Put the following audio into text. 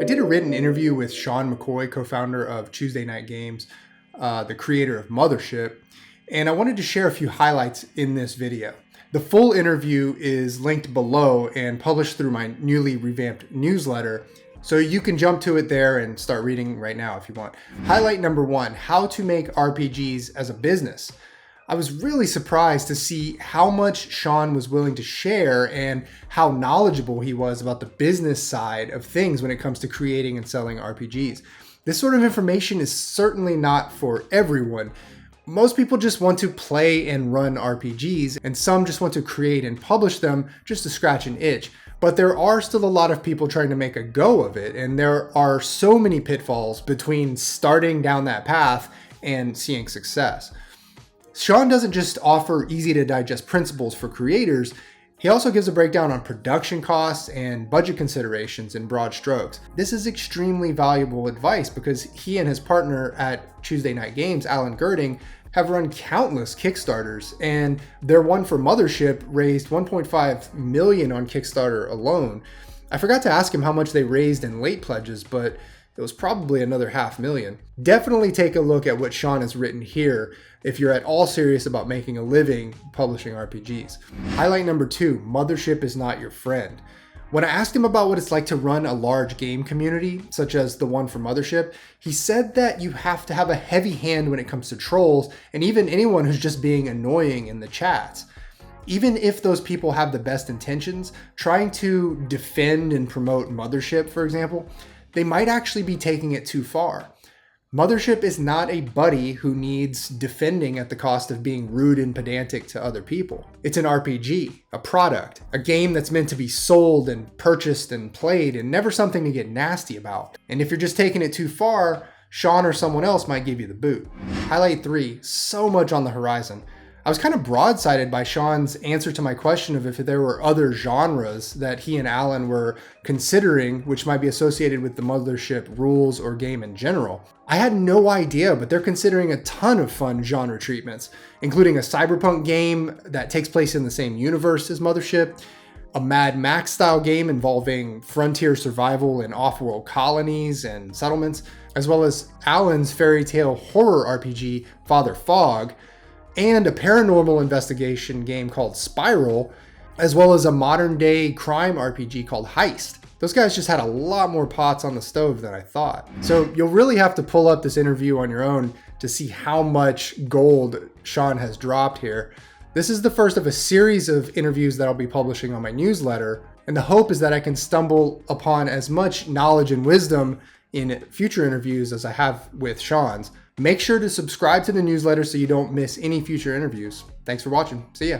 I did a written interview with Sean McCoy, co-founder of Tuesday Night Games, the creator of Mothership, and I wanted to share a few highlights in this video. The full interview is linked below and published through my newly revamped newsletter, so you can jump to it there and start reading right now if you want. Highlight number 1, how to make RPGs as a business. I was really surprised to see how much Sean was willing to share and how knowledgeable he was about the business side of things when it comes to creating and selling RPGs. This sort of information is certainly not for everyone. Most people just want to play and run RPGs, and some just want to create and publish them just to scratch an itch. But there are still a lot of people trying to make a go of it, and there are so many pitfalls between starting down that path and seeing success. Sean doesn't just offer easy to digest principles for creators, he also gives a breakdown on production costs and budget considerations in broad strokes. This is extremely valuable advice because he and his partner at Tuesday Night Games, Alan Girding, have run countless Kickstarters, and their one for Mothership raised $1.5 million on Kickstarter alone. I forgot to ask him how much they raised in late pledges, but it was probably another $500,000. Definitely take a look at what Sean has written here if you're at all serious about making a living publishing RPGs. Highlight number 2, Mothership is not your friend. When I asked him about what it's like to run a large game community, such as the one for Mothership, he said that you have to have a heavy hand when it comes to trolls and even anyone who's just being annoying in the chats. Even if those people have the best intentions, trying to defend and promote Mothership, for example, they might actually be taking it too far. Mothership is not a buddy who needs defending at the cost of being rude and pedantic to other people. It's an RPG, a product, a game that's meant to be sold and purchased and played and never something to get nasty about. And if you're just taking it too far, Sean or someone else might give you the boot. Highlight 3, so much on the horizon. I was kind of broadsided by Sean's answer to my question of if there were other genres that he and Alan were considering which might be associated with the Mothership rules or game in general. I had no idea, but they're considering a ton of fun genre treatments, including a cyberpunk game that takes place in the same universe as Mothership, a Mad Max style game involving frontier survival in off-world colonies and settlements, as well as Alan's fairy tale horror RPG, Father Fog, and a paranormal investigation game called Spiral, as well as a modern day crime RPG called Heist. Those guys just had a lot more pots on the stove than I thought. So you'll really have to pull up this interview on your own to see how much gold Sean has dropped here. This is the first of a series of interviews that I'll be publishing on my newsletter, and the hope is that I can stumble upon as much knowledge and wisdom in future interviews as I have with Sean's. Make sure to subscribe to the newsletter so you don't miss any future interviews. Thanks for watching. See ya.